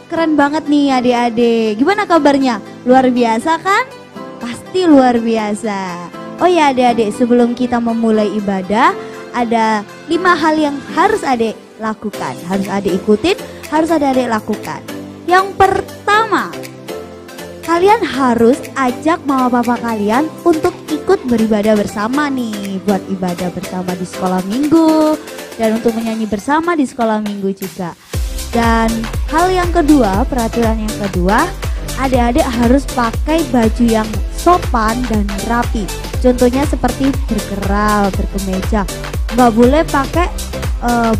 keren banget nih adik-adik. Gimana kabarnya? Luar biasa kan? Pasti luar biasa. Oh ya adik-adik, sebelum kita memulai ibadah, ada 5 hal yang harus adik lakukan. Harus adik ikutin, harus adik lakukan. Yang pertama, kalian harus ajak mama papa kalian untuk ikut beribadah bersama nih. Buat ibadah bersama di sekolah minggu, dan untuk menyanyi bersama di sekolah minggu juga. Dan hal yang kedua, peraturan yang kedua, adik-adik harus pakai baju yang sopan dan rapi. Contohnya seperti berkeral, berkemeja. Nggak boleh pakai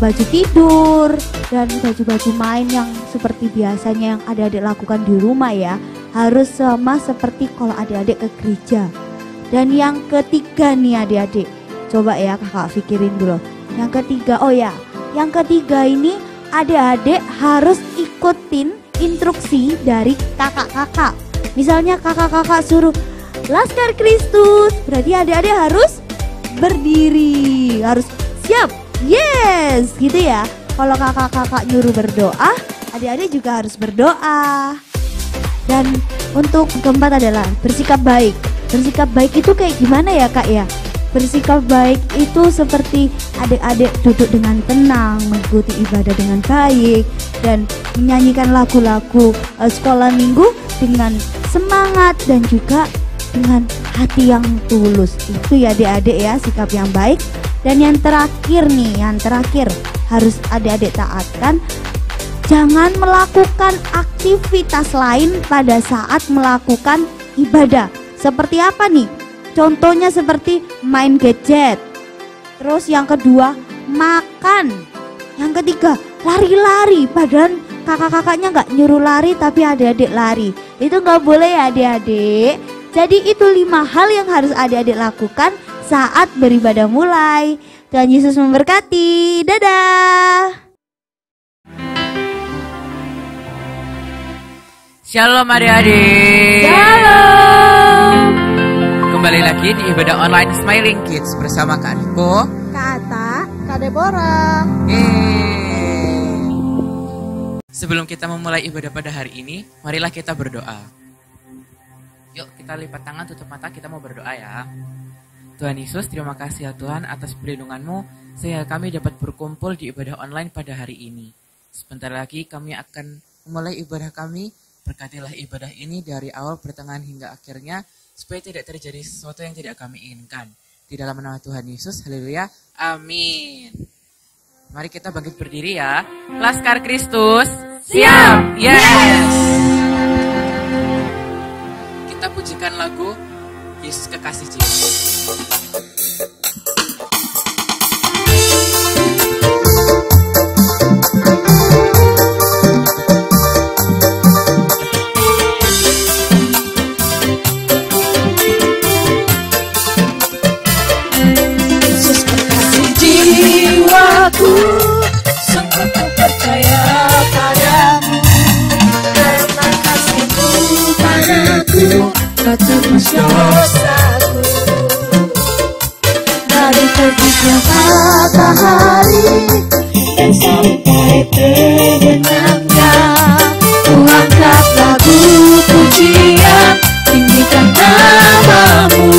baju tidur dan baju-baju main yang seperti biasanya yang adik-adik lakukan di rumah ya. Harus sama seperti kalau adik-adik ke gereja. Dan yang ketiga nih adik-adik, coba ya kakak pikirin dulu. Yang ketiga, oh ya, yang ketiga ini adik-adik harus ikutin instruksi dari kakak-kakak. Misalnya kakak-kakak suruh Laskar Kristus, berarti adik-adik harus berdiri, harus siap, yes, gitu ya. Kalau kakak-kakak nyuruh berdoa, adik-adik juga harus berdoa. Dan untuk keempat adalah bersikap baik. Bersikap baik itu kayak gimana ya kak ya? Bersikap baik itu seperti adik-adik duduk dengan tenang, mengikuti ibadah dengan baik, dan menyanyikan lagu-lagu sekolah minggu dengan semangat dan juga dengan hati yang tulus. Itu ya adik-adik ya, sikap yang baik. Dan yang terakhir nih, yang terakhir harus adik-adik taatkan, jangan melakukan aktivitas lain pada saat melakukan ibadah. Seperti apa nih? Contohnya seperti main gadget. Terus yang kedua, makan. Yang ketiga, lari-lari. Padahal kakak-kakaknya nggak nyuruh lari tapi adik-adik lari. Itu nggak boleh ya adik-adik. Jadi itu 5 hal yang harus adik-adik lakukan saat beribadah mulai. Tuhan Yesus memberkati. Dadah. Shalom adik-adik. Shalom. Kembali lagi di ibadah online Smiling Kids bersama Kak Niko, Kak Ata, Kak Deborah. Sebelum kita memulai ibadah pada hari ini, marilah kita berdoa. Yuk kita lipat tangan, tutup mata, kita mau berdoa ya. Tuhan Yesus, terima kasih ya Tuhan atas perlindungan-Mu sehingga kami dapat berkumpul di ibadah online pada hari ini. Sebentar lagi kami akan memulai ibadah kami. Berkatilah ibadah ini dari awal, pertengahan hingga akhirnya, supaya tidak terjadi sesuatu yang tidak kami inginkan. Di dalam nama Tuhan Yesus, haleluya, amin. Mari kita bangkit berdiri ya. Laskar Kristus, siap, yes. Kita pujikan lagu Yesus Kekasih Cinta. Sungguh ku percaya padamu, karena kasih-Mu padaku, Kau tebus dosaku. Dari terbitnya matahari dan sampai terbenamnya, ku angkat lagu pujian, tinggikan nama-Mu.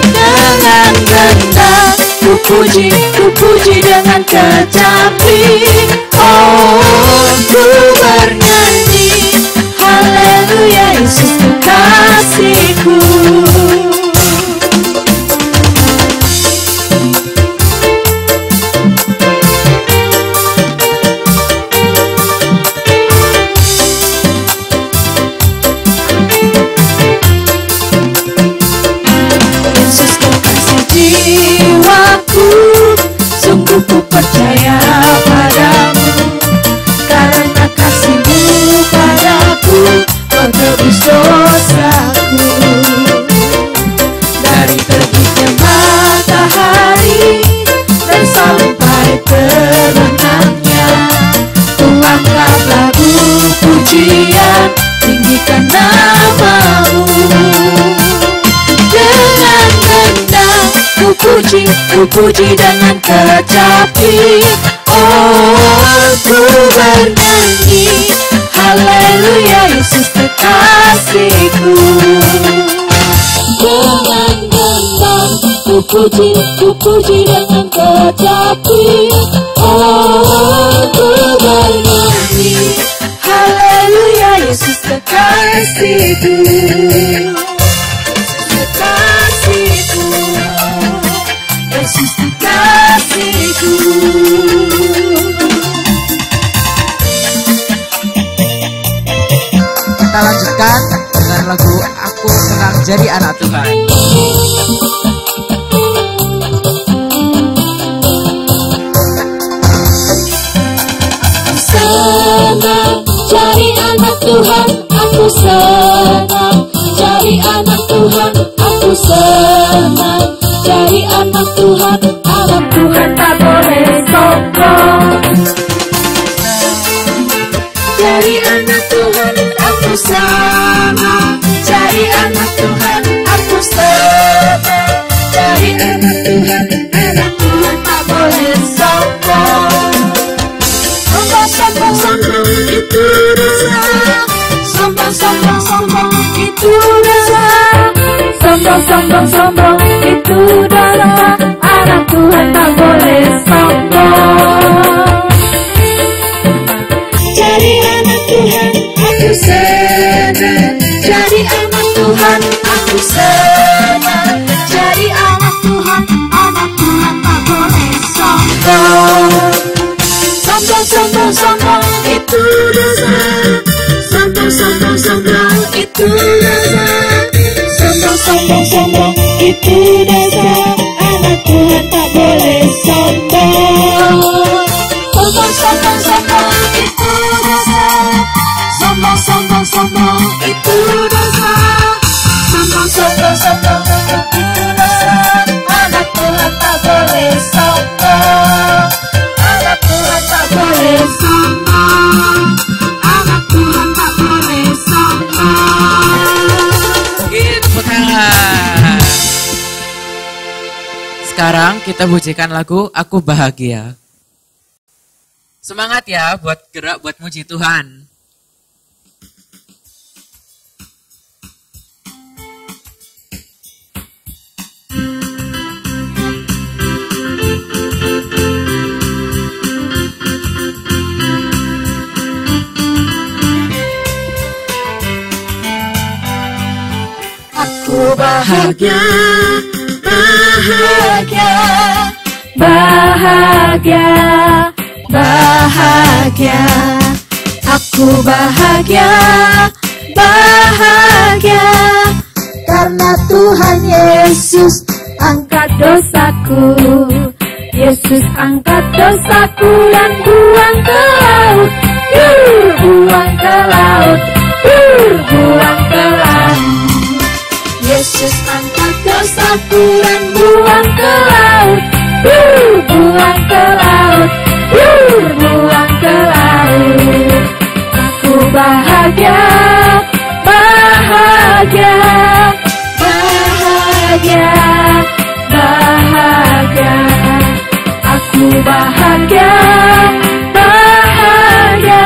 Dengan rendah ku puji dengan kecapi. Oh, ku bernyanyi, haleluya, Yesus kekasihku. Yesus kekasih jiwaku, sungguh ku percaya padamu, karena kasih-Mu padaku, Kau tebus dosaku. Dari terbitnya matahari dan sampai terbenamnya, ku angkat lagu pujian, tinggikan nama-Mu. Dengan rendah ku puji dengan kecapi. Oh, ku bernyanyi, ku puji dengan kecapi. Oh, ku bernyanyi, haleluya, Yesus kekasihku, Yesus kekasihku, Yesus kekasihku. Kita lanjutkan dengan lagu Aku Senang Jadi Anak Tuhan. Senang jadi anak Tuhan, aku senang jadi anak Tuhan, aku senang jadi anak Tuhan. Anak Tuhan tak boleh sombong. Jadi anak Tuhan, aku senang jadi anak Tuhan, aku senang jadi anak Tuhan. Anak Tuhan tak boleh sombong. Sombong itu dosa, sombong itu dosa, sombong itu dosa. Anak Tuhan tak boleh sombong. Jadi anak Tuhan, aku senang. Jadi anak Tuhan, aku senang. Jadi anak Tuhan tak boleh sombong. Sombong itu dosa, sombong itu dosa, sombong itu dosa. Anak Tuhan tak boleh sombong. Sombong itu dosa, sombong itu dosa, sombong itu dosa. Anak Tuhan tak boleh sombong. Anak Tuhan tak boleh sombong. Anak Tuhan tak boleh sombong. Tepuk tangan. Sekarang kita pujikan lagu Aku Bahagia. Semangat ya buat gerak buat muji Tuhan. Aku bahagia, bahagia, bahagia, bahagia. Aku bahagia, bahagia, karena Tuhan Yesus angkat dosaku. Yesus angkat dosaku dan buang ke laut, buang ke laut, buang ke laut. Yesus angkat dosaku dan buang ke laut, buang ke laut, buang ke laut. Aku bahagia, bahagia, bahagia, bahagia. Aku bahagia, bahagia,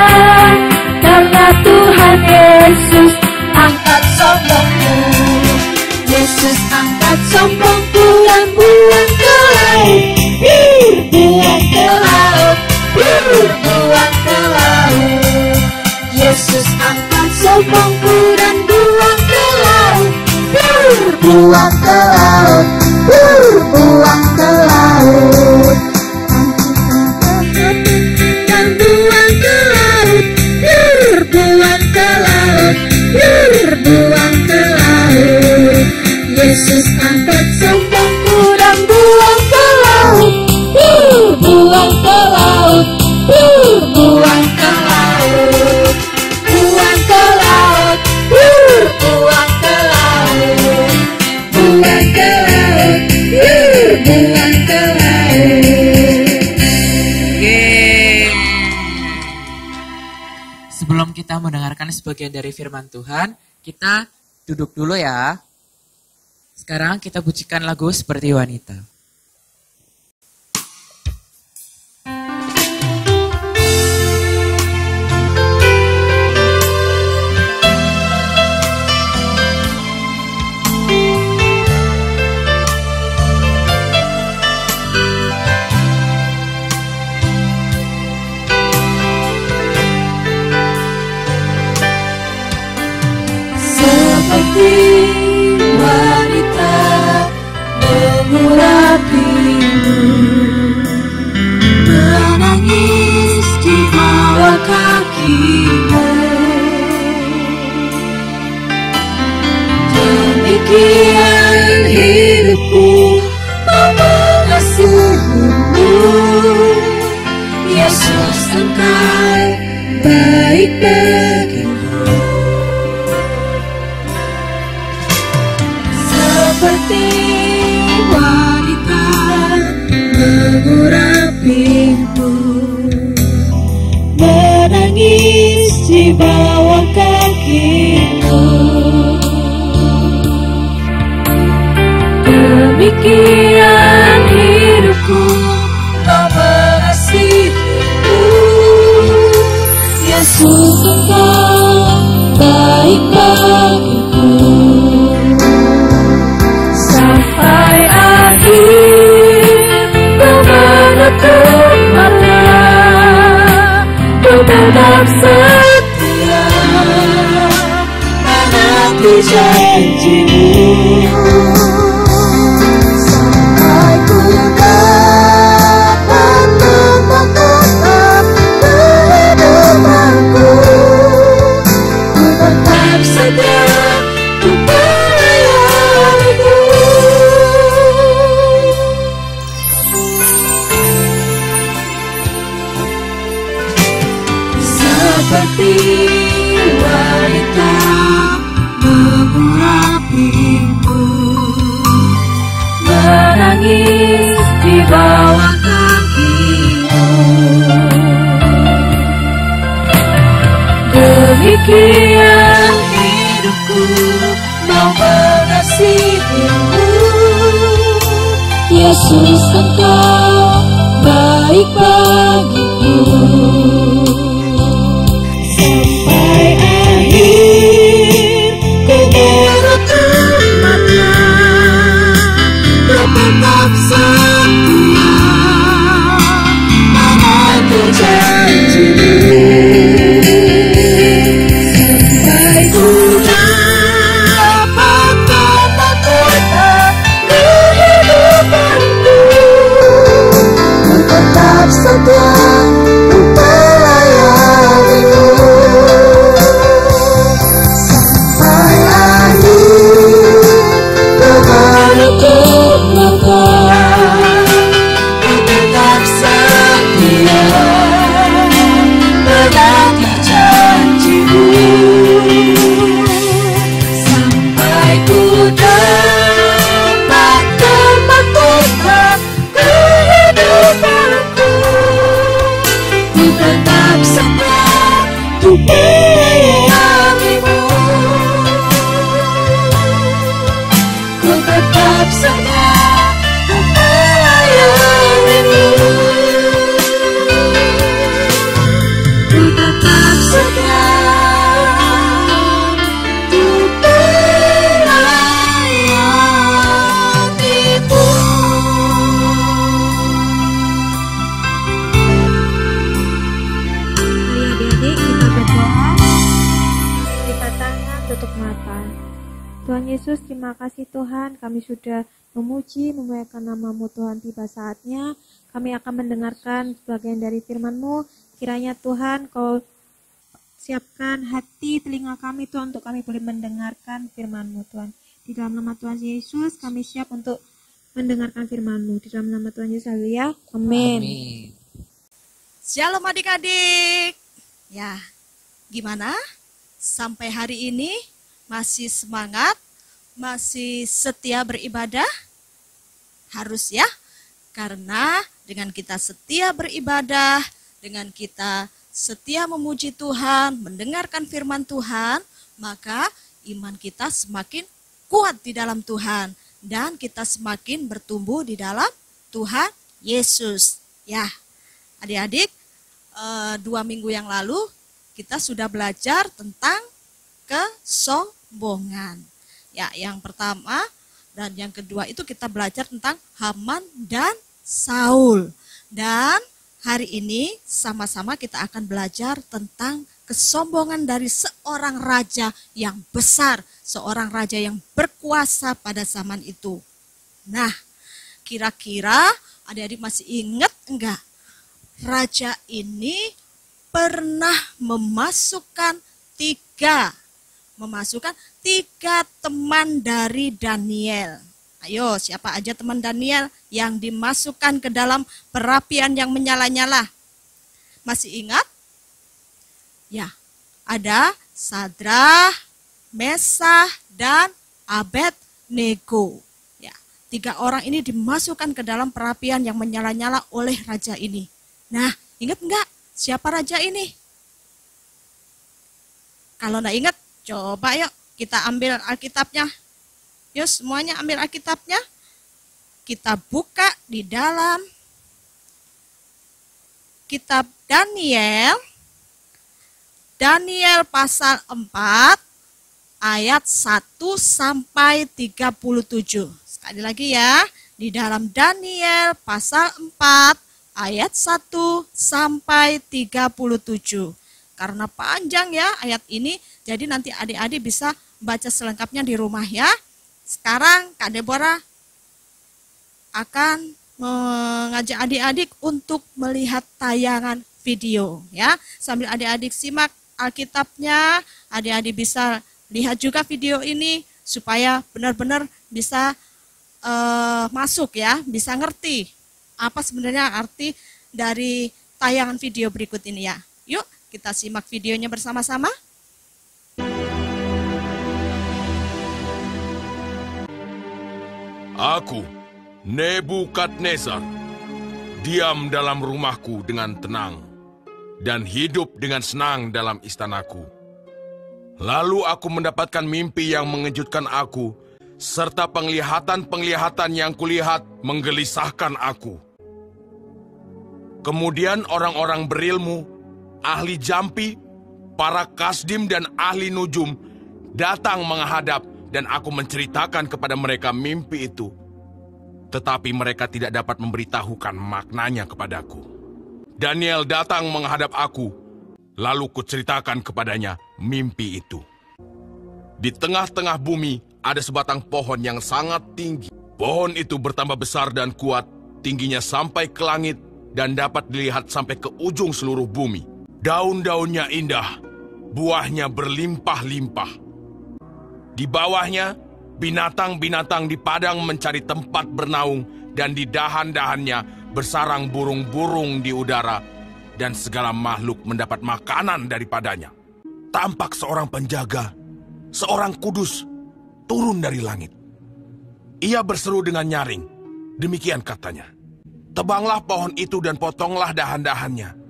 karena Tuhan Yesus angkat sombongku. Yesus angkat sombongku dan buang ke laut, buang ke laut, buang ke laut. Yesus angkat sombongku dan buang ke laut, buang ke laut, buang ke laut. Dan buang ke laut, buang ke laut, buang ke laut. Yesus angkat sombongku dan buang ke laut, buang ke laut, buang ke laut, buang ke laut, buang ke laut, buang ke laut, buang ke laut. Sebelum kita mendengarkan sebagian dari firman Tuhan, kita duduk dulu ya. Sekarang kita pujikan lagu Seperti Wanita. wanita mengurapimu, menangis di bawah kakimu. Demikian hidupku mau mengasihimu, Yesus Engkau baik bagiku. Seperti wanita mengurapimu, menangis di bawah kakimu. Demikian hidupku mau mengasihimu, Yesus Engkau baik bagiku. Sampai akhir ku menutup mata, ku tetap setia menanti janjimu. Sampai ku dapat mempertetap kehidupanku, ku tetap setia untuk melayanimu. Seperti wanita mengurapimu, menangis di bawah kakimu. Demikian hidupku mau mengasihimu, Yesus Engkau baik bagiku. Sampai akhir ku menutup mata, ku tetap setia menanti janjimu. Sampai ku dapat mempertetap kehidupanku, ku tetap setia untuk melayanimu. Sampai akhir ku menutup mata, ku tetap setia menanti janjimu. Sampai ku dapat mempertetap kehidupanku, ku tetap setia untuk melayanimu. Ku tetap setia untuk melayanimu. Ku tetap setia untuk melayanimu. Adik-adik kita berdoa, lipat tangan, tutup mata. Tuhan Yesus, terima kasih Tuhan, kami sudah memuji, memuliakan nama-Mu Tuhan. Tiba saatnya kami akan mendengarkan sebagian dari firman-Mu. Kiranya Tuhan Kau siapkan hati telinga kami Tuhan, untuk kami boleh mendengarkan firman-Mu Tuhan. Di dalam nama Tuhan Yesus kami siap untuk mendengarkan firman-Mu. Di dalam nama Tuhan Yesus, haleluya, amin. Amin. Shalom adik-adik. Ya, gimana? Sampai hari ini masih semangat? Masih setia beribadah? Harus ya, karena dengan kita setia beribadah, dengan kita setia memuji Tuhan, mendengarkan firman Tuhan, maka iman kita semakin kuat di dalam Tuhan, dan kita semakin bertumbuh di dalam Tuhan Yesus. Ya, adik-adik, 2 minggu yang lalu kita sudah belajar tentang kesombongan. Ya, yang pertama dan yang kedua itu kita belajar tentang Haman dan Saul. Dan hari ini sama-sama kita akan belajar tentang kesombongan dari seorang raja yang besar, seorang raja yang berkuasa pada zaman itu. Nah, kira-kira adik-adik masih ingat enggak? Raja ini pernah memasukkan tiga teman dari Daniel. Ayo, siapa aja teman Daniel yang dimasukkan ke dalam perapian yang menyala-nyala? Masih ingat? Ya, ada Sadrah, Mesah, dan Abednego. Ya, 3 orang ini dimasukkan ke dalam perapian yang menyala-nyala oleh raja ini. Nah, ingat enggak siapa raja ini? Kalau enggak ingat, coba yuk kita ambil Alkitabnya. Yuk semuanya ambil Alkitabnya. Kita buka di dalam kitab Daniel. Daniel pasal 4 ayat 1 sampai 37. Sekali lagi ya, di dalam Daniel pasal 4 ayat 1 sampai 37. Karena panjang ya ayat ini, jadi nanti adik-adik bisa baca selengkapnya di rumah ya. Sekarang Kak Deborah akan mengajak adik-adik untuk melihat tayangan video ya. Sambil adik-adik simak Alkitabnya, adik-adik bisa lihat juga video ini supaya benar-benar bisa masuk ya, bisa ngerti apa sebenarnya arti dari tayangan video berikut ini ya. Yuk kita simak videonya bersama-sama. Aku, Nebukadnezar, diam dalam rumahku dengan tenang dan hidup dengan senang dalam istanaku. Lalu aku mendapatkan mimpi yang mengejutkan aku, serta penglihatan-penglihatan yang kulihat menggelisahkan aku. Kemudian orang-orang berilmu, ahli jampi, para kasdim dan ahli nujum datang menghadap dan aku menceritakan kepada mereka mimpi itu. Tetapi mereka tidak dapat memberitahukan maknanya kepadaku. Daniel datang menghadap aku, lalu kuceritakan kepadanya mimpi itu. Di tengah-tengah bumi ada sebatang pohon yang sangat tinggi. Pohon itu bertambah besar dan kuat, tingginya sampai ke langit dan dapat dilihat sampai ke ujung seluruh bumi. Daun-daunnya indah, buahnya berlimpah-limpah. Di bawahnya, binatang-binatang di padang mencari tempat bernaung, dan di dahan-dahannya bersarang burung-burung di udara, dan segala makhluk mendapat makanan daripadanya. Tampak seorang penjaga, seorang kudus, turun dari langit. Ia berseru dengan nyaring, demikian katanya, "Tebanglah pohon itu dan potonglah dahan-dahannya.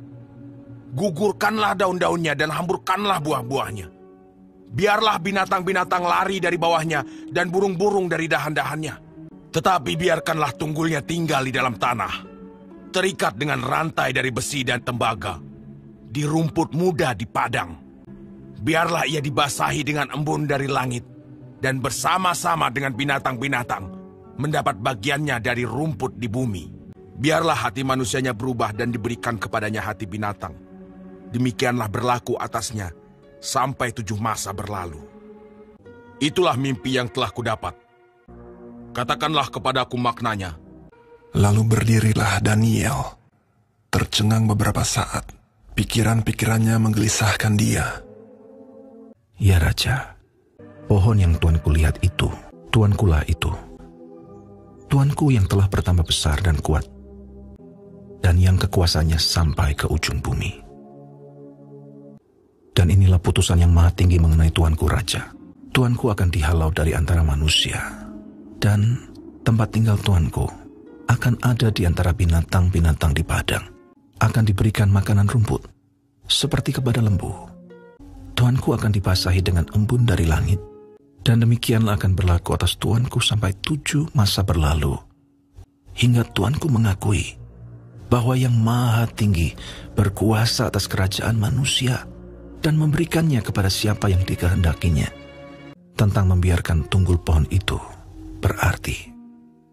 Gugurkanlah daun-daunnya dan hamburkanlah buah-buahnya. Biarlah binatang-binatang lari dari bawahnya dan burung-burung dari dahan-dahannya. Tetapi biarkanlah tunggulnya tinggal di dalam tanah, terikat dengan rantai dari besi dan tembaga, di rumput muda di padang. Biarlah ia dibasahi dengan embun dari langit, dan bersama-sama dengan binatang-binatang mendapat bagiannya dari rumput di bumi. Biarlah hati manusianya berubah dan diberikan kepadanya hati binatang. Demikianlah berlaku atasnya sampai 7 masa berlalu. Itulah mimpi yang telah kudapat. Katakanlah kepadaku maknanya." Lalu berdirilah Daniel. Tercengang beberapa saat, pikiran-pikirannya menggelisahkan dia. "Ya Raja, pohon yang tuanku lihat itu, tuankulah itu. Tuanku yang telah bertambah besar dan kuat, dan yang kekuasaannya sampai ke ujung bumi. Dan inilah putusan yang maha tinggi mengenai tuanku Raja. Tuanku akan dihalau dari antara manusia, dan tempat tinggal tuanku akan ada di antara binatang-binatang di padang. Akan diberikan makanan rumput, seperti kepada lembu. Tuanku akan dibasahi dengan embun dari langit, dan demikianlah akan berlaku atas tuanku sampai 7 masa berlalu, hingga tuanku mengakui bahwa yang maha tinggi berkuasa atas kerajaan manusia, dan memberikannya kepada siapa yang dikehendakinya. Tentang membiarkan tunggul pohon itu, berarti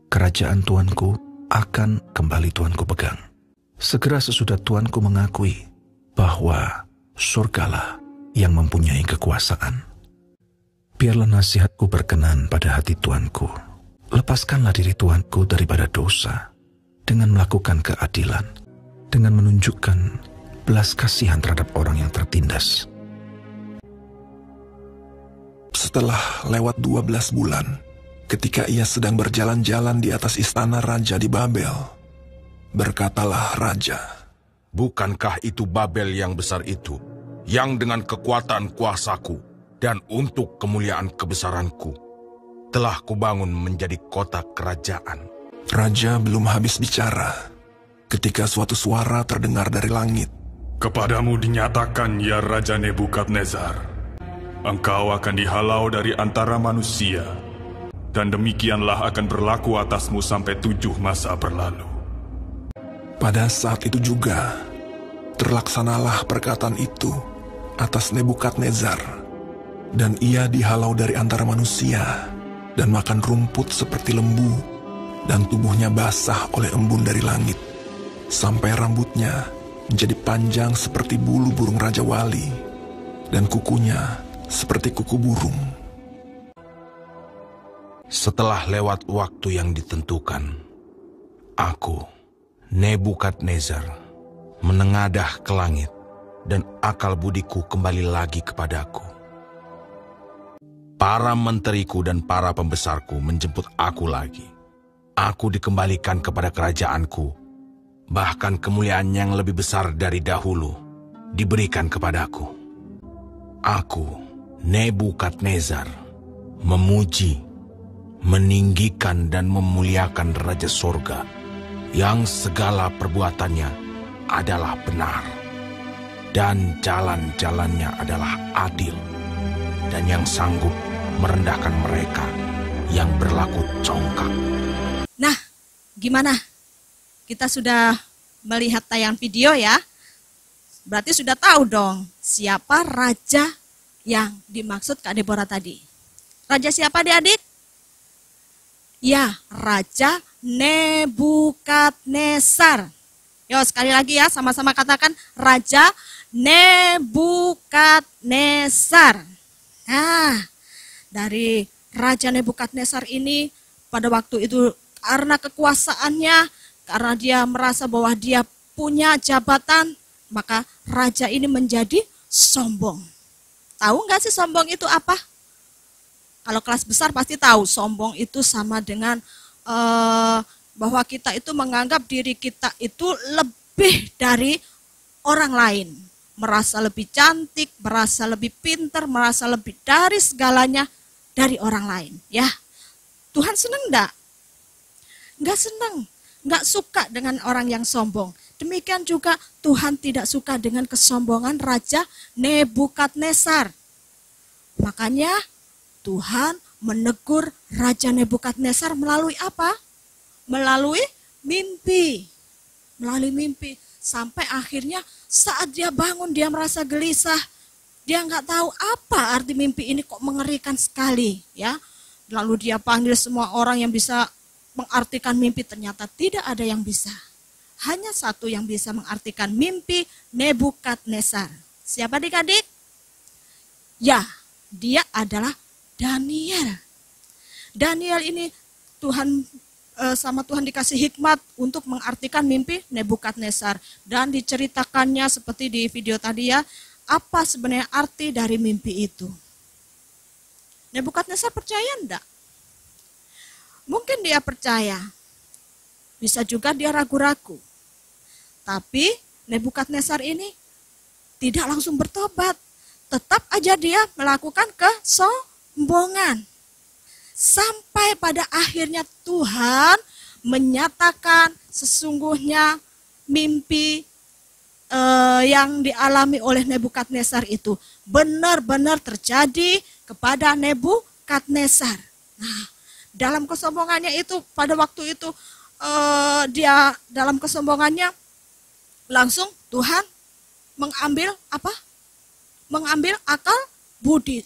kerajaan tuanku akan kembali tuanku pegang. Segera sesudah tuanku mengakui bahwa surgalah yang mempunyai kekuasaan. Biarlah nasihatku berkenan pada hati Tuanku. Lepaskanlah diri Tuanku daripada dosa, dengan melakukan keadilan, dengan menunjukkan belas kasihan terhadap orang yang tertindas. Setelah lewat 12 bulan, ketika ia sedang berjalan-jalan di atas istana raja di Babel, berkatalah raja, Bukankah itu Babel yang besar itu, yang dengan kekuatan kuasaku dan untuk kemuliaan kebesaranku, telah kubangun menjadi kota kerajaan. Raja belum habis bicara, ketika suatu suara terdengar dari langit. Kepadamu dinyatakan, ya Raja Nebukadnezar, engkau akan dihalau dari antara manusia, dan demikianlah akan berlaku atasmu sampai 7 masa berlalu. Pada saat itu juga, terlaksanalah perkataan itu atas Nebukadnezar, dan ia dihalau dari antara manusia, dan makan rumput seperti lembu, dan tubuhnya basah oleh embun dari langit, sampai rambutnya menjadi panjang seperti bulu burung Raja Wali, dan kukunya seperti kuku burung. Setelah lewat waktu yang ditentukan, aku, Nebukadnezar, menengadah ke langit, dan akal budiku kembali lagi kepadaku. Para menteriku dan para pembesarku menjemput aku lagi. Aku dikembalikan kepada kerajaanku, bahkan kemuliaan yang lebih besar dari dahulu diberikan kepadaku. Aku, Nebukadnezar, memuji, meninggikan dan memuliakan Raja Sorga, yang segala perbuatannya adalah benar, dan jalan-jalannya adalah adil, dan yang sanggup merendahkan mereka yang berlaku congkak. Nah, gimana? Kita sudah melihat tayangan video ya. Berarti sudah tahu dong siapa raja yang dimaksud Kak Deborah tadi. Raja siapa adik-adik? Ya, Raja Nebukadnezar. Yo, sekali lagi ya, sama-sama katakan Raja Nebukadnezar. Nah, dari Raja Nebukadnezar ini pada waktu itu karena kekuasaannya, karena dia merasa bahwa dia punya jabatan, maka raja ini menjadi sombong. Tahu nggak sih sombong itu apa? Kalau kelas besar pasti tahu, sombong itu sama dengan bahwa kita itu menganggap diri kita itu lebih dari orang lain. Merasa lebih cantik, merasa lebih pintar, merasa lebih dari segalanya dari orang lain. Ya, Tuhan senang enggak? Enggak senang, enggak suka dengan orang yang sombong. Demikian juga Tuhan tidak suka dengan kesombongan Raja Nebukadnezar. Makanya Tuhan menegur Raja Nebukadnezar melalui apa? Melalui mimpi. Melalui mimpi. Sampai akhirnya saat dia bangun dia merasa gelisah. Dia nggak tahu apa arti mimpi ini, kok mengerikan sekali. Ya. Lalu dia panggil semua orang yang bisa mengartikan mimpi, ternyata tidak ada yang bisa. Hanya satu yang bisa mengartikan mimpi Nebukadnezar. Siapa adik-adik? Ya, dia adalah Daniel. Daniel ini sama Tuhan dikasih hikmat untuk mengartikan mimpi Nebukadnezar. Dan diceritakannya seperti di video tadi ya, apa sebenarnya arti dari mimpi itu. Nebukadnezar percaya enggak? Mungkin dia percaya. Bisa juga dia ragu-ragu. Tapi Nebukadnezar ini tidak langsung bertobat. Tetap aja dia melakukan kesombongan. Sampai pada akhirnya Tuhan menyatakan sesungguhnya mimpi yang dialami oleh Nebukadnezar itu benar-benar terjadi kepada Nebukadnezar. Nah, dalam kesombongannya itu pada waktu itu dia dalam kesombongannya langsung Tuhan mengambil apa? Mengambil akal budi.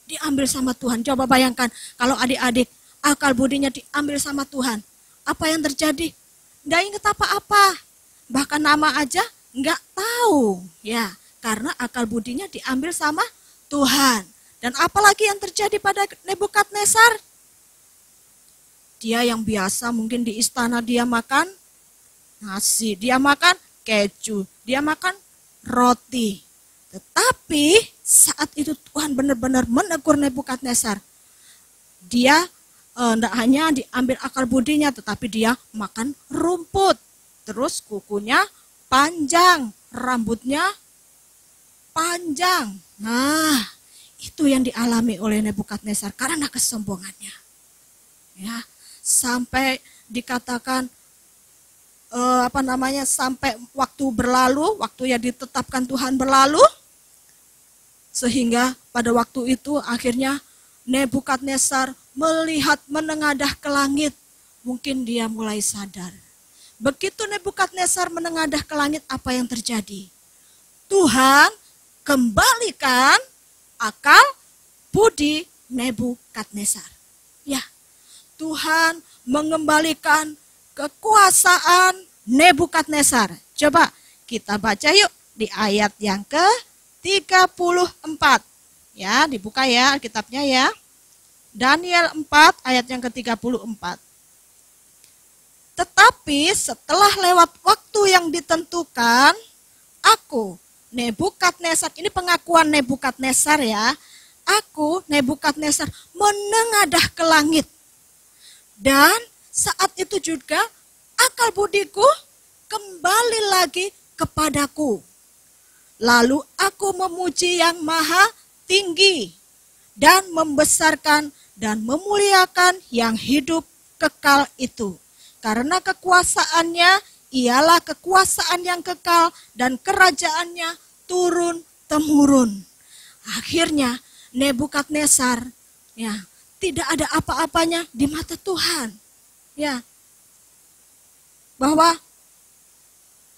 Diambil sama Tuhan. Coba bayangkan kalau adik-adik akal budinya diambil sama Tuhan. Apa yang terjadi? Nggak inget apa-apa. Bahkan nama aja nggak tahu. Ya, Karena akal budinya diambil sama Tuhan. Dan apalagi yang terjadi pada Nebukadnezar? Dia yang biasa mungkin di istana dia makan nasi, dia makan keju, dia makan roti. Tetapi saat itu Tuhan benar-benar menegur Nebukadnezar. Dia tidak hanya diambil akal budinya, tetapi dia makan rumput. Terus kukunya panjang, rambutnya panjang. Nah, itu yang dialami oleh Nebukadnezar karena kesombongannya. Ya, sampai dikatakan sampai waktu berlalu, waktu yang ditetapkan Tuhan berlalu, sehingga pada waktu itu akhirnya Nebukadnezar melihat menengadah ke langit. Mungkin dia mulai sadar. Begitu Nebukadnezar menengadah ke langit, apa yang terjadi? Tuhan kembalikan akal budi Nebukadnezar. Ya, Tuhan mengembalikan kekuasaan Nebukadnezar. Coba kita baca yuk di ayat yang ke-34. Ya, dibuka ya Alkitabnya ya. Daniel 4 ayat yang ke-34. Tetapi setelah lewat waktu yang ditentukan, aku Nebukadnezar, ini pengakuan Nebukadnezar ya. Aku Nebukadnezar menengadah ke langit. Dan saat itu juga akal budiku kembali lagi kepadaku. Lalu aku memuji yang maha tinggi dan membesarkan dan memuliakan yang hidup kekal itu. Karena kekuasaannya ialah kekuasaan yang kekal dan kerajaannya turun-temurun. Akhirnya Nebukadnezar ya, tidak ada apa-apanya di mata Tuhan. Ya. Bahwa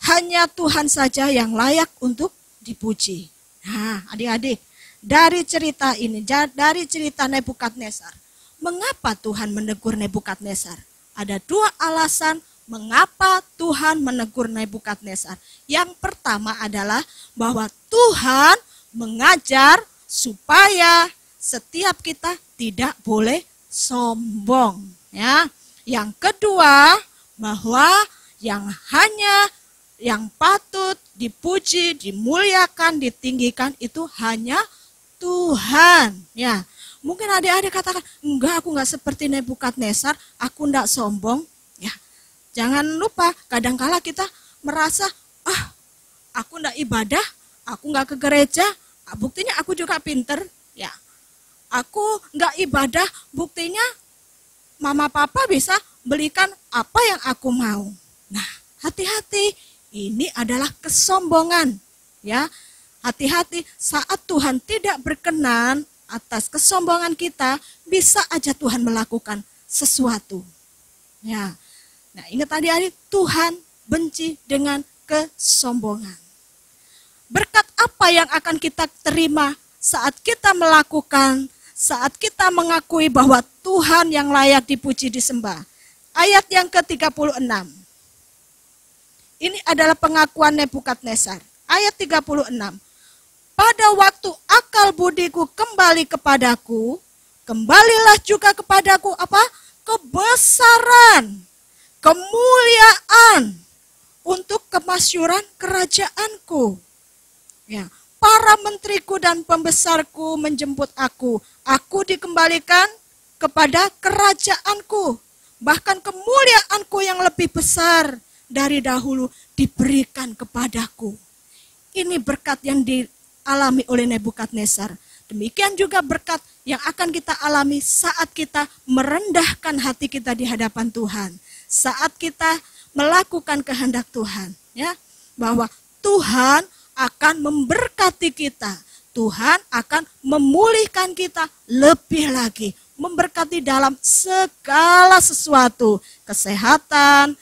hanya Tuhan saja yang layak untuk dipuji. Nah, adik-adik, dari cerita ini, dari cerita Nebukadnezar, mengapa Tuhan menegur Nebukadnezar? Ada dua alasan mengapa Tuhan menegur Nebukadnezar. Yang pertama adalah bahwa Tuhan mengajar supaya setiap kita tidak boleh sombong. Ya. Yang kedua, bahwa yang patut dipuji, dimuliakan, ditinggikan itu hanya Tuhan. Ya, mungkin adik-adik katakan, enggak, aku enggak seperti Nebukadnezar, aku enggak sombong. Ya, jangan lupa, kadangkala kita merasa, aku enggak ibadah, aku enggak ke gereja, buktinya aku juga pinter. Ya, aku enggak ibadah, buktinya mama papa bisa belikan apa yang aku mau. Nah, hati-hati, ini adalah kesombongan. Ya, hati-hati saat Tuhan tidak berkenan atas kesombongan kita, bisa aja Tuhan melakukan sesuatu. Ya, nah ingat adik-adik, Tuhan benci dengan kesombongan. Berkat apa yang akan kita terima saat kita melakukan, saat kita mengakui bahwa Tuhan yang layak dipuji disembah? Ayat yang ke-36. Ini adalah pengakuan Nebukadnezar. Ayat 36. Pada waktu akal budiku kembali kepadaku, kembalilah juga kepadaku apa? Kebesaran, kemuliaan untuk kemasyuran kerajaanku. Ya, para menteriku dan pembesarku menjemput aku. Aku dikembalikan kepada kerajaanku. Bahkan kemuliaanku yang lebih besar dari dahulu diberikan kepadaku. Ini berkat yang dialami oleh Nebukadnezar. Demikian juga berkat yang akan kita alami saat kita merendahkan hati kita di hadapan Tuhan. Saat kita melakukan kehendak Tuhan. Ya, bahwa Tuhan akan memberkati kita. Tuhan akan memulihkan kita lebih lagi. Memberkati dalam segala sesuatu. Kesehatan,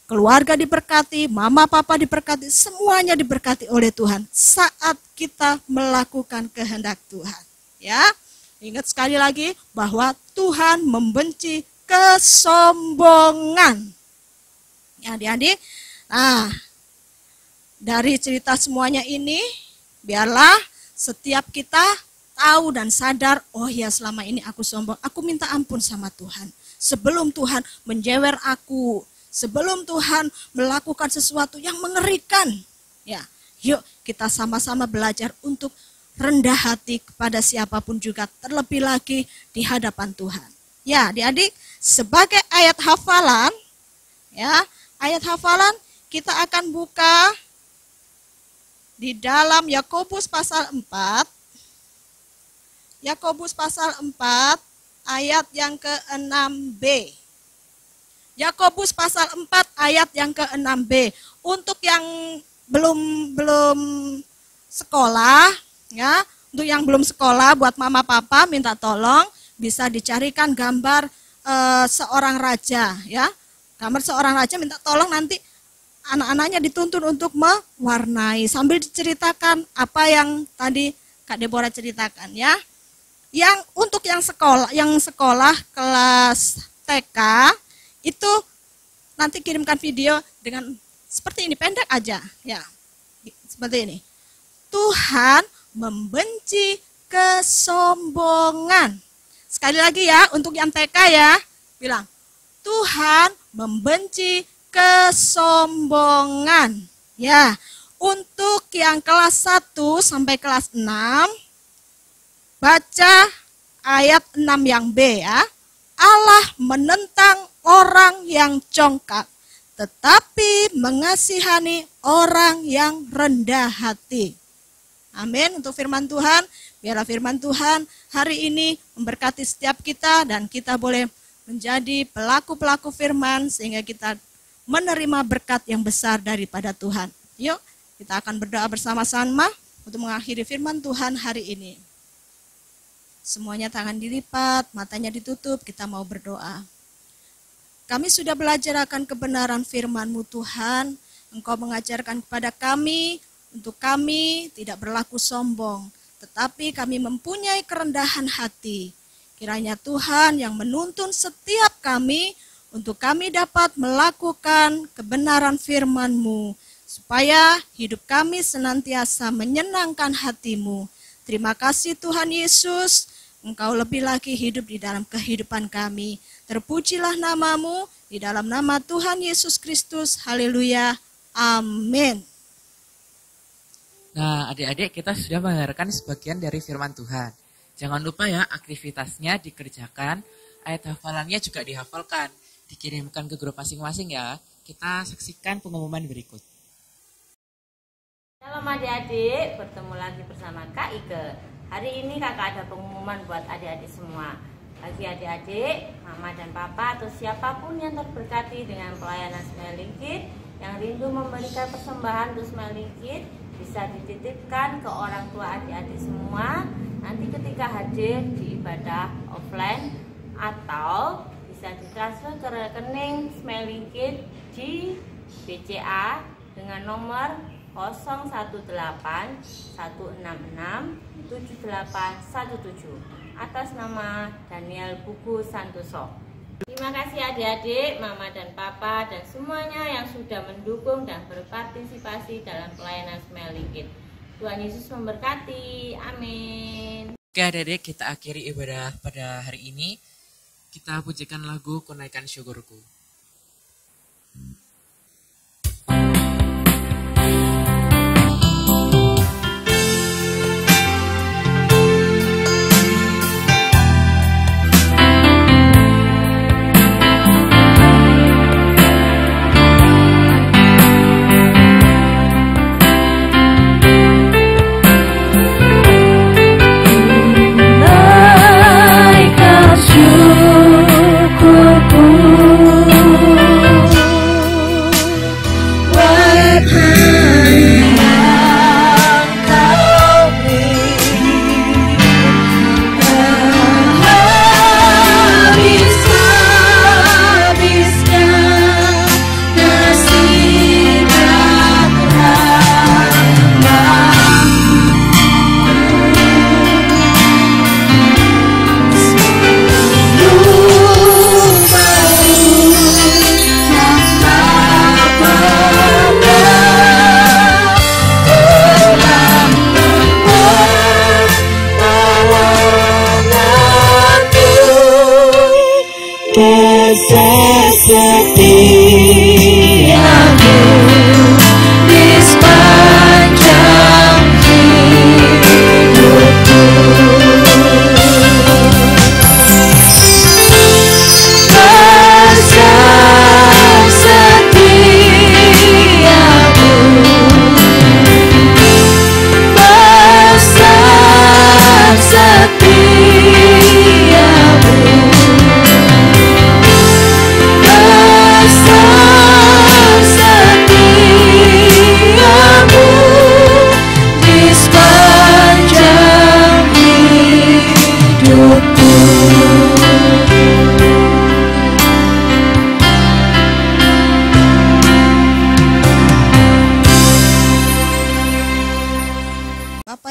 keluarga diberkati, mama papa diberkati, semuanya diberkati oleh Tuhan saat kita melakukan kehendak Tuhan. Ya, ingat sekali lagi bahwa Tuhan membenci kesombongan. Ya, adik-adik. Nah, dari cerita semuanya ini biarlah setiap kita tahu dan sadar, oh ya selama ini aku sombong, aku minta ampun sama Tuhan. Sebelum Tuhan menjewer aku, sebelum Tuhan melakukan sesuatu yang mengerikan, ya, yuk kita sama-sama belajar untuk rendah hati kepada siapapun juga, terlebih lagi di hadapan Tuhan. Ya, adik-adik, sebagai ayat hafalan, ya, ayat hafalan kita akan buka di dalam Yakobus pasal 4. Yakobus pasal 4 ayat yang ke-6b. Yakobus pasal 4 ayat yang ke-6b. Untuk yang belum sekolah, ya, untuk yang belum sekolah, buat mama papa minta tolong bisa dicarikan gambar seorang raja, ya. Gambar seorang raja, minta tolong nanti anak-anaknya dituntun untuk mewarnai sambil diceritakan apa yang tadi Kak Deborah ceritakan, ya. Yang untuk yang sekolah kelas TK itu nanti kirimkan video dengan seperti ini, pendek aja, ya. Seperti ini. Tuhan membenci kesombongan. Sekali lagi ya, untuk yang TK ya, bilang, Tuhan membenci kesombongan. Ya, untuk yang kelas 1 sampai kelas 6, baca ayat 6 yang B ya. Allah menentang orang yang congkak, tetapi mengasihani orang yang rendah hati. Amin. Untuk firman Tuhan, biarlah firman Tuhan hari ini memberkati setiap kita dan kita boleh menjadi pelaku-pelaku firman sehingga kita menerima berkat yang besar daripada Tuhan. Yuk, kita akan berdoa bersama-sama untuk mengakhiri firman Tuhan hari ini. Semuanya tangan dilipat, matanya ditutup, kita mau berdoa. Kami sudah belajar akan kebenaran firman-Mu Tuhan. Engkau mengajarkan kepada kami, untuk kami tidak berlaku sombong, tetapi kami mempunyai kerendahan hati. Kiranya Tuhan yang menuntun setiap kami, untuk kami dapat melakukan kebenaran firman-Mu, supaya hidup kami senantiasa menyenangkan hati-Mu. Terima kasih Tuhan Yesus, Engkau lebih lagi hidup di dalam kehidupan kami. Terpujilah nama-Mu, di dalam nama Tuhan Yesus Kristus. Haleluya. Amin. Nah, adik-adik, kita sudah mendengarkan sebagian dari firman Tuhan. Jangan lupa ya, aktivitasnya dikerjakan, ayat hafalannya juga dihafalkan, dikirimkan ke grup masing-masing ya. Kita saksikan pengumuman berikut. Shalom adik-adik, bertemu lagi bersama Kak Ike. Hari ini kakak ada pengumuman buat adik-adik semua. Bagi adik-adik, mama dan papa atau siapapun yang terberkati dengan pelayanan Smiling Kid, yang rindu memberikan persembahan untuk Smiling Kid, bisa dititipkan ke orang tua adik-adik semua. Nanti ketika hadir di ibadah offline, atau bisa ditransfer ke rekening Smiling Kid di BCA dengan nomor 018-166-7817 atas nama Daniel Buku Santoso. Terima kasih adik-adik, mama dan papa dan semuanya yang sudah mendukung dan berpartisipasi dalam pelayanan Smiling Kid. Tuhan Yesus memberkati. Amin. Oke adik-adik, kita akhiri ibadah pada hari ini. Kita pujikan lagu Kunaikan Syukurku.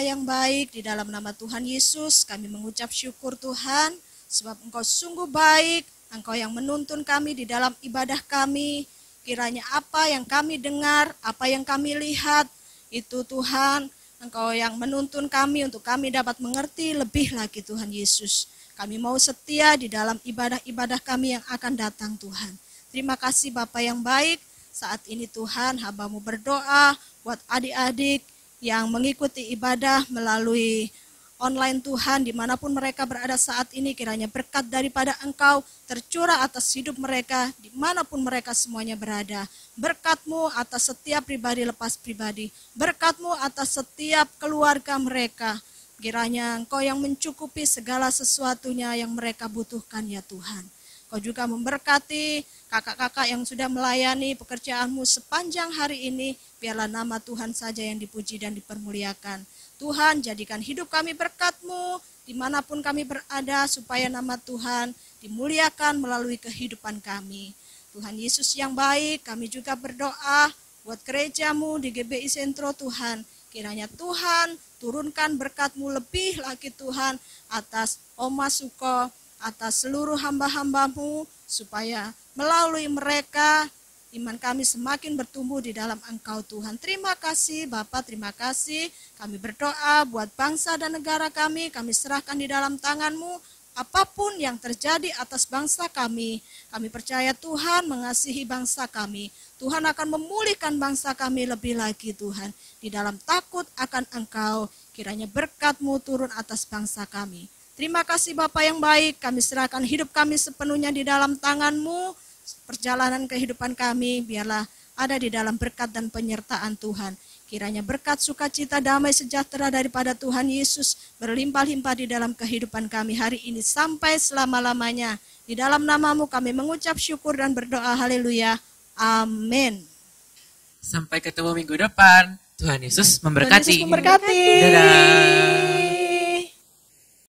Bapa yang baik, di dalam nama Tuhan Yesus kami mengucap syukur Tuhan, sebab Engkau sungguh baik, Engkau yang menuntun kami di dalam ibadah kami. Kiranya apa yang kami dengar, apa yang kami lihat, itu Tuhan, Engkau yang menuntun kami untuk kami dapat mengerti lebih lagi Tuhan Yesus. Kami mau setia di dalam ibadah-ibadah kami yang akan datang Tuhan. Terima kasih Bapa yang baik. Saat ini Tuhan, hamba-Mu berdoa buat adik-adik yang mengikuti ibadah melalui online Tuhan, dimanapun mereka berada saat ini, kiranya berkat daripada Engkau tercurah atas hidup mereka, dimanapun mereka semuanya berada. Berkat-Mu atas setiap pribadi lepas pribadi, berkat-Mu atas setiap keluarga mereka. Kiranya Engkau yang mencukupi segala sesuatunya yang mereka butuhkan ya Tuhan. Kau juga memberkati kakak-kakak yang sudah melayani pekerjaan-Mu sepanjang hari ini. Biarlah nama Tuhan saja yang dipuji dan dipermuliakan. Tuhan, jadikan hidup kami berkat-Mu dimanapun kami berada, supaya nama Tuhan dimuliakan melalui kehidupan kami. Tuhan Yesus yang baik, kami juga berdoa buat gereja-Mu di GBI Sentro Tuhan. Kiranya Tuhan turunkan berkat-Mu lebih lagi Tuhan atas Oma Suko, atas seluruh hamba-hamba-Mu, supaya melalui mereka iman kami semakin bertumbuh di dalam Engkau Tuhan. Terima kasih Bapa, terima kasih. Kami berdoa buat bangsa dan negara kami serahkan di dalam tangan-Mu. Apapun yang terjadi atas bangsa kami percaya Tuhan mengasihi bangsa kami. Tuhan akan memulihkan bangsa kami lebih lagi Tuhan. Di dalam takut akan Engkau, kiranya berkat-Mu turun atas bangsa kami. Terima kasih Bapa yang baik, kami serahkan hidup kami sepenuhnya di dalam tangan-Mu. Perjalanan kehidupan kami biarlah ada di dalam berkat dan penyertaan Tuhan. Kiranya berkat, sukacita, damai, sejahtera daripada Tuhan Yesus berlimpah-limpah di dalam kehidupan kami hari ini sampai selama-lamanya. Di dalam nama-Mu kami mengucap syukur dan berdoa, haleluya, amin. Sampai ketemu minggu depan. Tuhan Yesus memberkati. Tuhan Yesus memberkati. Dadah.